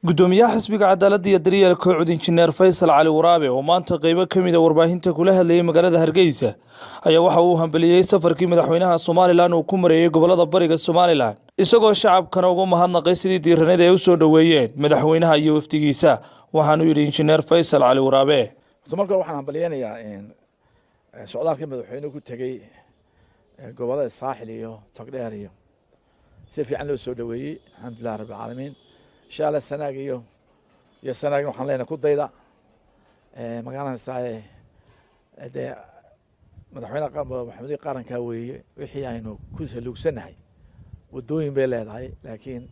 gudoomiyaha xisbiga cadaaladda iyo daryeelka Kooxda Injineer Faysal Cali Waraabe oo maanta qaybo ka mid ah warbaahinta kula hadlayay magaalada Hargeysa ayaa waxa uu hambaliyay safarkii madaxweynaha Soomaaliland uu ku mareeyay gobolada bariga Soomaaliland isagoo shacabkana uga mahadnaqay sidii diiranada ay u soo dhaweeyeen madaxweynaha iyo wafdigiisa waxaanu yiri Injineer Faysal Cali Waraabe markaa waxaan hambaliyanayaa socdaalkii madaxweynuhu ku tagay gobolada saaxil iyo togdheer iyo si fiican loo soo dhaweeyay alxamdulillaah rabbil caalamiin insha Allah sanaag iyo sanaag waxaan leenahay ku dayda magaalada saaye madaxweynaha maxamed qaranka weeye wixii aynu ku saluugsanahay wadooyin bay leedahay laakiin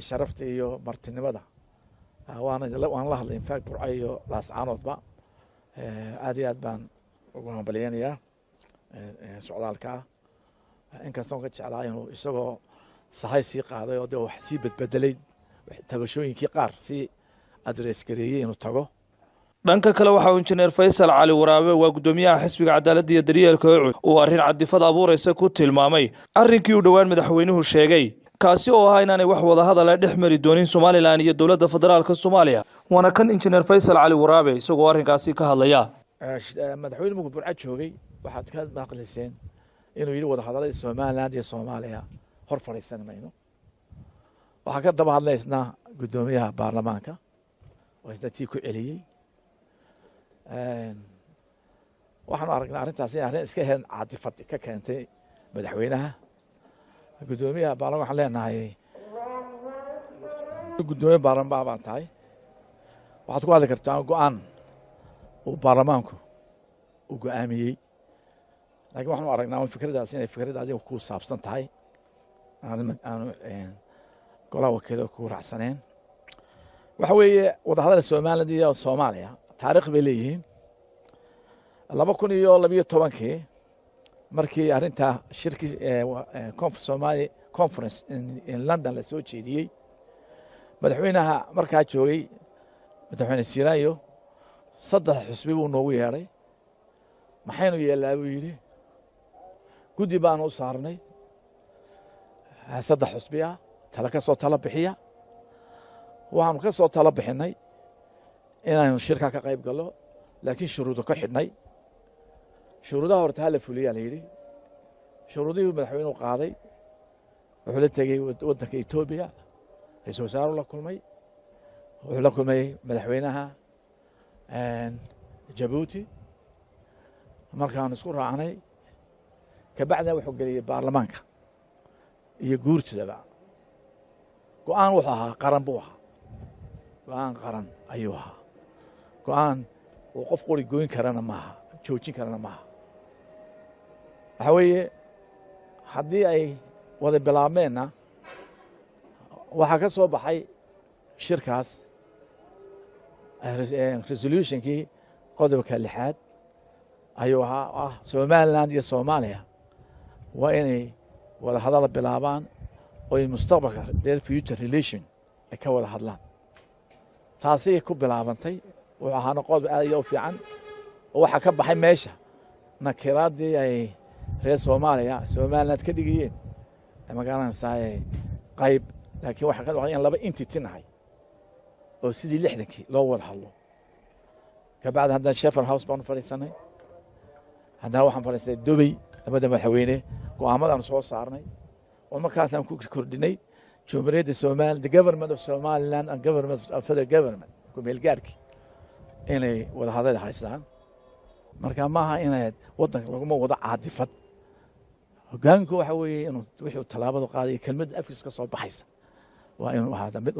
sharafta iyo martinimada waan la hadlay in fact burcay iyo laascaanoodba aad iyo aad baan ugu hambaliyanayaa socdaalka inkastoo ka jeclaa inuu isagoo sahay sii qaaday oo wax sii badbedelay tabashooyinkii qaar si adres gareeyay inuu tago dhanka kale waxa uu Injineer Faysal Cali Waraabe waa gudoomiyaha xisbiga cadaaladda iyo daryeelka oo arrin cadifad abuuraysa ku tilmaamay arrinkii uu dhawaan madaxweynuhu sheegay kaasi oo ahaa inaanay wax wada hadal ah dhex mari doonin Soomaaliland iyo dawladda federaalka Soomaaliya wana kan Injineer Faysal Cali Waraabe isagoo arrinkaasi ka hadlaya madaxweynuhu burca joogay waxaad ka maqliseen inuu yiri wada hadalada Soomaaliland iyo Soomaaliya hor fariisan mayno waxa ka daba hadlaysna gudoomiyaha baarlamaanka oo isdaatii ku celiyay waxaan aragnaa arrintaasi arrin iska heyn cadifad ka keentay madaxweynaha gudoomiyaha baarlamaanka waxaan leenahay gudoomiyaha baarlamaanka baan tahay waxaad ku hadli kartaa go'aan uu baarlamaanku uu go'aamiyey laakiin waxaan aragnaa fikradaasi inay fikrad adiga ku saabsan tahay golaha wakiilo ku raacsaneen waxa weeye wada hadal Soomaaliland iyo Soomaaliya taariikh bay leeyihiin 2012 markii arrinta shirki Somali conference in London la soo jeediyay madaxweynaha markaa joogay madaxweyne Siraayo saddex xisbi uu noogu yeeray maxaynu yeelaa buu yiri guddi baan u saarnay saddex xisbiya tala ka soo tala bixiya waxaan ka soo tala bixinay inaan shirka ka qayb galo laakiin shuruudo ka xidhnay shuruudaha horta la fuliyaa la yiri shuruudihii madaxweynuhu qaaday wuxuu la tagay wadanka Itoobiya isoo saaro la kulmay wuxuu la kulmay madaxweynaha Djibouti markaan isku raacnay ka bacdina wuxuu galiyay baarlamaanka iyo guurtidaba go'aan wuxuu ahaa qaran buu ahaa go'aan qaran ayuu ahaa go'aan uu qof qori goyn karana maaha joojin karana maaha waxa weeye haddii ay wada bilaabmeenna waxaa ka soo baxay shirkaas resolutionkii qodobka 6 ayuu ahaa Somaliland iyo Soomaaliya waa inay wada hadal bilaabaan oo mustaqbalka their future relation ay ka wada hadlaan taasi ku bilaabantay waxa ahaana qodob aad iyo fiican oo waxa ka baxay meesha nakiraadii ay reer Soomaaliya Somaliland ka dhigayeen magaalada saay qayb laakiin waxa ka dhacay in laba entity nahay oo sidii 60kii loo wada hadlo ka bacd hadda Sheffield House baan fariisanay hadda waxaan fariistay Dubai labada madaxweyne go'aamadan soo saarnay oo markaas aan ku kordhinay Jamhuuriyadda Soomaaliya the government of Somaliland and government of federal government ku meel gaarki inay wada hadal haystaan marka maaha inay wadanka lagu wada caadifad hogaanku waxa weeye inuu wixii talaabadu qaaday kelmad Afrika soo baxaysa waa inuu ahaado mid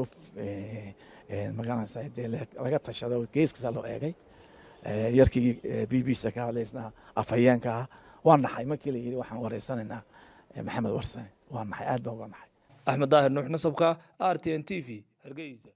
magaalada sayidee laga tashado geeska loo eegay yarkii BBC ka hadlaysna afhayeenka waa naxay markii la yiri waxaan wareysanaynaa maxamed warsane waa naxay aad baan uga naxay Axmed Daahir Nuux Nasabka RTN TV Hargeysa.